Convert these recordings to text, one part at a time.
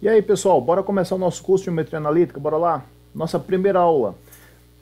E aí, pessoal, bora começar o nosso curso de Geometria Analítica, bora lá? Nossa primeira aula.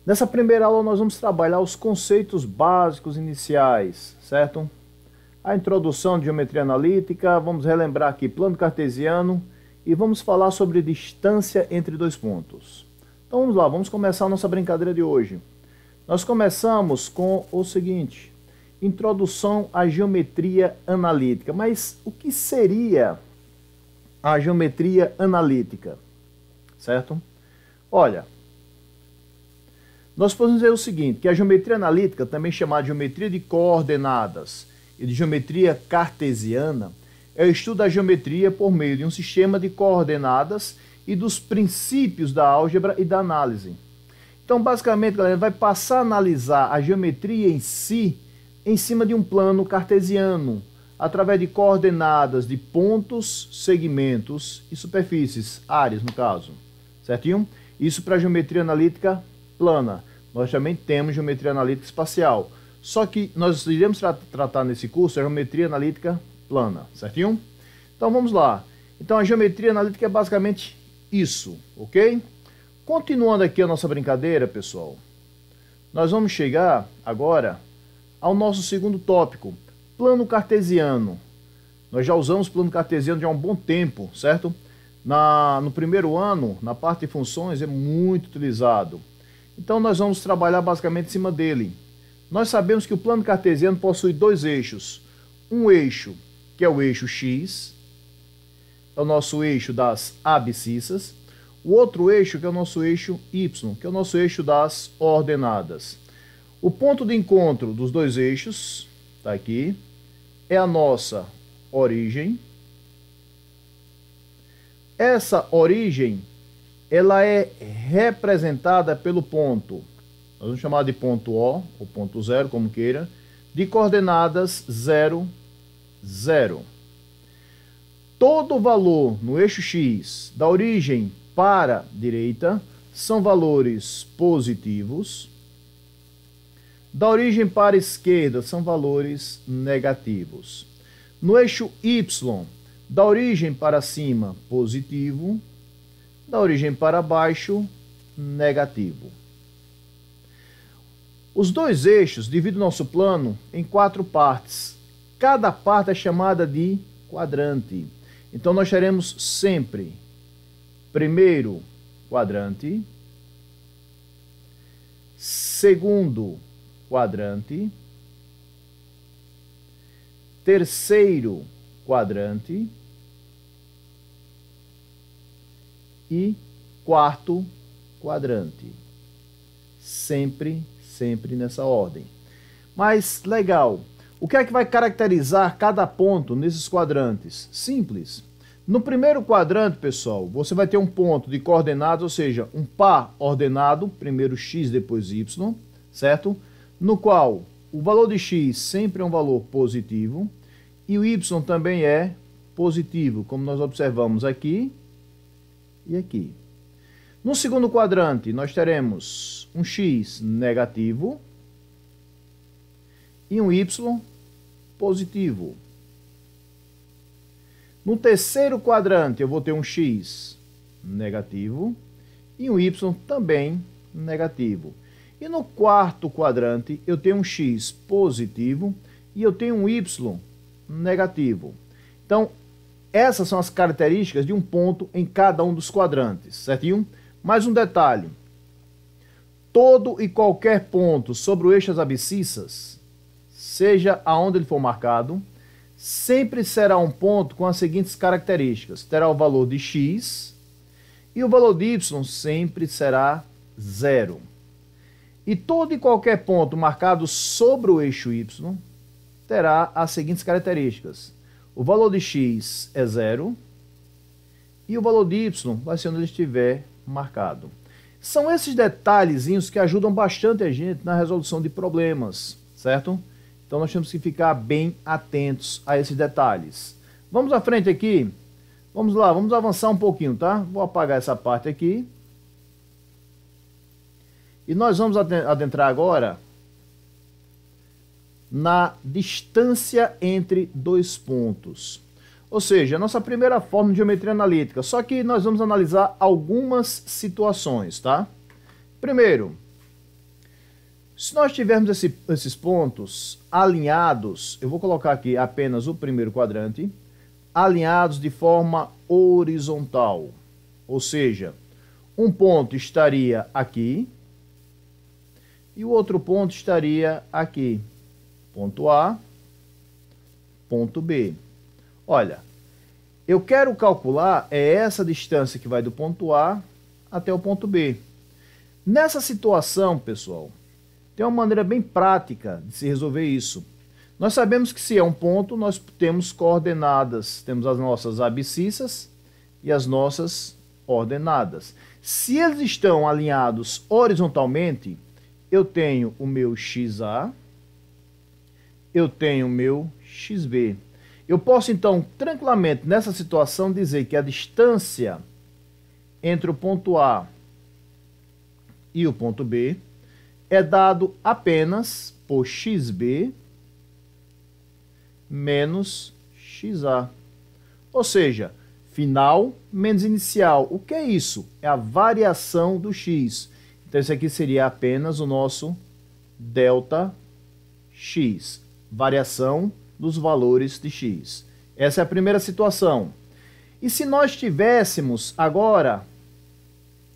Nessa primeira aula nós vamos trabalhar os conceitos básicos iniciais, certo? A introdução de Geometria Analítica, vamos relembrar aqui plano cartesiano e vamos falar sobre distância entre dois pontos. Então vamos lá, vamos começar a nossa brincadeira de hoje. Nós começamos com o seguinte, introdução à Geometria Analítica. Mas o que seria a geometria analítica, certo? Olha, nós podemos dizer o seguinte, que a geometria analítica, também chamada de geometria de coordenadas e de geometria cartesiana, é o estudo da geometria por meio de um sistema de coordenadas e dos princípios da álgebra e da análise. Então, basicamente, galera, vai passar a analisar a geometria em si em cima de um plano cartesiano, através de coordenadas de pontos, segmentos e superfícies, áreas no caso, certinho? Isso para geometria analítica plana. Nós também temos geometria analítica espacial, só que nós iremos tratar nesse curso a geometria analítica plana, certinho? Então vamos lá. Então a geometria analítica é basicamente isso, ok? Continuando aqui a nossa brincadeira, pessoal, nós vamos chegar agora ao nosso segundo tópico, plano cartesiano. Nós já usamos plano cartesiano já há um bom tempo, certo? No primeiro ano, na parte de funções, é muito utilizado. Então nós vamos trabalhar basicamente em cima dele. Nós sabemos que o plano cartesiano possui dois eixos. Um eixo, que é o eixo X, é o nosso eixo das abscissas. O outro eixo, que é o nosso eixo Y, que é o nosso eixo das ordenadas. O ponto de encontro dos dois eixos, está aqui, é a nossa origem. Essa origem, ela é representada pelo ponto, nós vamos chamar de ponto O, ou ponto zero, como queira, de coordenadas 0, 0. Todo valor no eixo X, da origem para a direita, são valores positivos. Da origem para a esquerda, são valores negativos. No eixo Y, da origem para cima, positivo. Da origem para baixo, negativo. Os dois eixos dividem o nosso plano em 4 partes. Cada parte é chamada de quadrante. Então nós teremos sempre primeiro quadrante, segundo quadrante, terceiro quadrante e quarto quadrante. Sempre nessa ordem. Mas, legal, o que é que vai caracterizar cada ponto nesses quadrantes? Simples. No primeiro quadrante, pessoal, você vai ter um ponto de coordenadas, ou seja, um par ordenado, primeiro x, depois y, certo? No qual o valor de x sempre é um valor positivo e o y também é positivo, como nós observamos aqui e aqui. No segundo quadrante, nós teremos um x negativo e um y positivo. No terceiro quadrante, eu vou ter um x negativo e um y também negativo. E no quarto quadrante, eu tenho um x positivo e eu tenho um y negativo. Então, essas são as características de um ponto em cada um dos quadrantes, certinho? Mais um detalhe. Todo e qualquer ponto sobre o eixo das abscissas, seja aonde ele for marcado, sempre será um ponto com as seguintes características. Terá o valor de x e o valor de y sempre será 0. E todo e qualquer ponto marcado sobre o eixo y terá as seguintes características. O valor de x é 0 e o valor de y vai ser onde ele estiver marcado. São esses detalhezinhos que ajudam bastante a gente na resolução de problemas, certo? Então nós temos que ficar bem atentos a esses detalhes. Vamos à frente aqui. Vamos lá, vamos avançar um pouquinho, tá? Vou apagar essa parte aqui. E nós vamos adentrar agora na distância entre dois pontos. Ou seja, a nossa primeira forma de geometria analítica. Só que nós vamos analisar algumas situações, tá? Primeiro, se nós tivermos esses pontos alinhados, eu vou colocar aqui apenas o primeiro quadrante, alinhados de forma horizontal. Ou seja, um ponto estaria aqui e o outro ponto estaria aqui. Ponto A, ponto B. Olha, eu quero calcular essa distância que vai do ponto A até o ponto B. Nessa situação, pessoal, tem uma maneira bem prática de se resolver isso. Nós sabemos que se é um ponto, nós temos coordenadas, temos as nossas abscissas e as nossas ordenadas. Se eles estão alinhados horizontalmente, eu tenho o meu XA, eu tenho o meu XB. Eu posso, então, tranquilamente, nessa situação, dizer que a distância entre o ponto A e o ponto B é dado apenas por XB menos XA. Ou seja, final menos inicial. O que é isso? É a variação do X. Então, isso aqui seria apenas o nosso delta X. Variação dos valores de X. Essa é a primeira situação. E se nós tivéssemos agora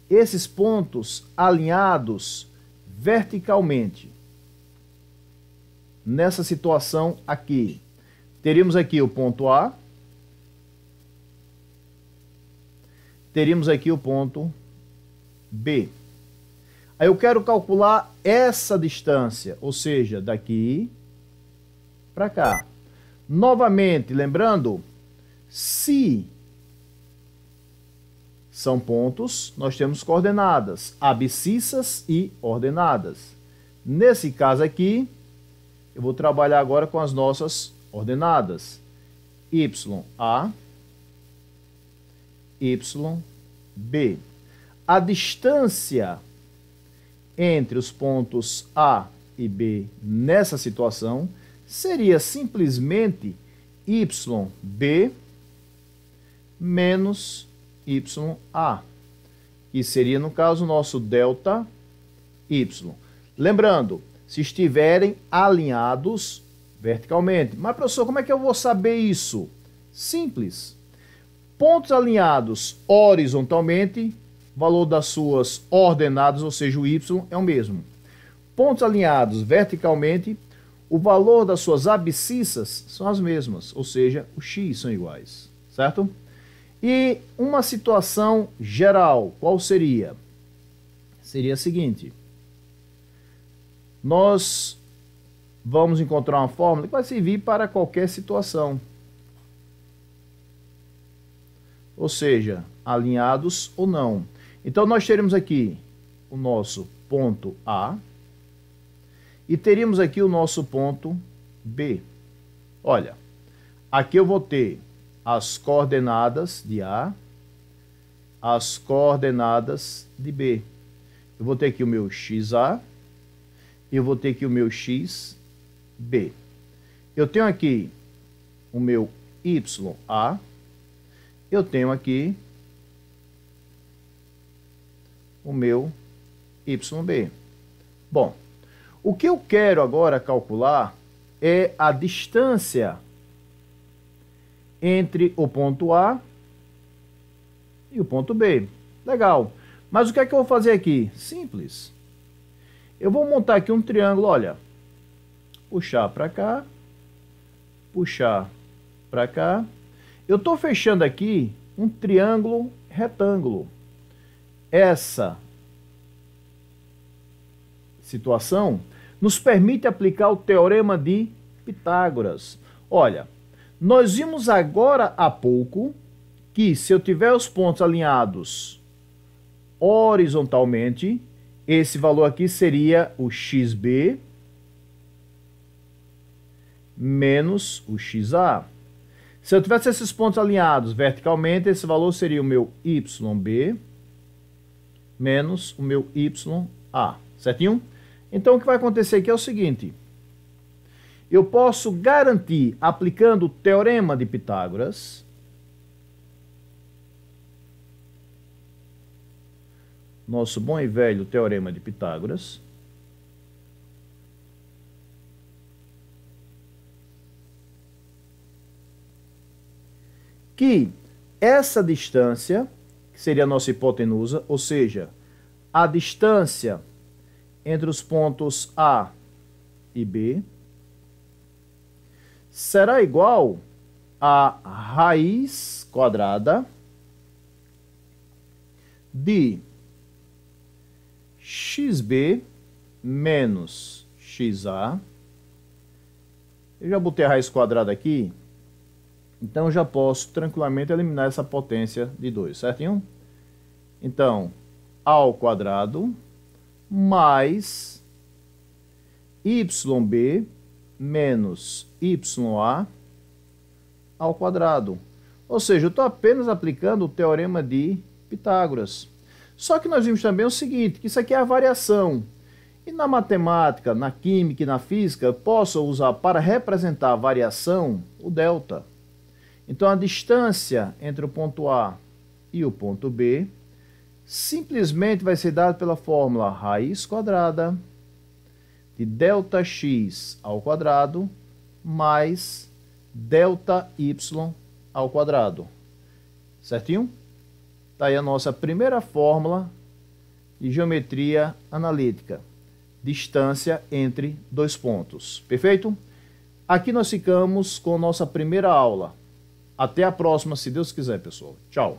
esses pontos alinhados verticalmente, nessa situação aqui, teríamos aqui o ponto A, teríamos aqui o ponto B. Aí eu quero calcular essa distância, ou seja, daqui para cá. Novamente, lembrando, se são pontos, nós temos coordenadas, abscissas e ordenadas. Nesse caso aqui, eu vou trabalhar agora com as nossas ordenadas. YA, YB. A distância entre os pontos A e B nessa situação seria simplesmente YB menos YA, que seria, no caso, o nosso delta Y. Lembrando, se estiverem alinhados verticalmente. Mas, professor, como é que eu vou saber isso? Simples. Pontos alinhados horizontalmente, valor das suas ordenadas, ou seja, o Y, é o mesmo. Pontos alinhados verticalmente, o valor das suas abscissas são as mesmas, ou seja, o X são iguais, certo? E uma situação geral, qual seria? Seria a seguinte: nós vamos encontrar uma fórmula que vai servir para qualquer situação. Ou seja, alinhados ou não. Então, nós teremos aqui o nosso ponto A e teríamos aqui o nosso ponto B. Olha, aqui eu vou ter as coordenadas de A, as coordenadas de B. Eu vou ter aqui o meu XA e eu vou ter aqui o meu XB. Eu tenho aqui o meu YA, eu tenho aqui o meu YB. Bom, o que eu quero agora calcular é a distância entre o ponto A e o ponto B. Legal. Mas o que é que eu vou fazer aqui? Simples. Eu vou montar aqui um triângulo, olha. Puxar para cá. Puxar para cá. Eu estou fechando aqui um triângulo retângulo. Essa situação nos permite aplicar o teorema de Pitágoras. Olha, nós vimos agora há pouco que se eu tiver os pontos alinhados horizontalmente, esse valor aqui seria o XB menos o XA. Se eu tivesse esses pontos alinhados verticalmente, esse valor seria o meu YB menos o meu YA, certinho? Então, o que vai acontecer aqui é o seguinte: eu posso garantir, aplicando o teorema de Pitágoras, nosso bom e velho Teorema de Pitágoras. Que essa distância, que seria a nossa hipotenusa, ou seja, a distância entre os pontos A e B, será igual a raiz quadrada de xb menos xa. Eu já botei a raiz quadrada aqui, então eu já posso tranquilamente eliminar essa potência de 2, certinho? Então, a ao quadrado mais yb menos ya ao quadrado. Ou seja, eu estou apenas aplicando o Teorema de Pitágoras. Só que nós vimos também o seguinte, que isso aqui é a variação. E na matemática, na química e na física, eu posso usar para representar a variação o delta. Então a distância entre o ponto A e o ponto B simplesmente vai ser dada pela fórmula raiz quadrada de delta x ao quadrado mais delta y ao quadrado. Certinho? Está aí a nossa primeira fórmula de geometria analítica. Distância entre dois pontos. Perfeito? Aqui nós ficamos com nossa primeira aula. Até a próxima, se Deus quiser, pessoal. Tchau.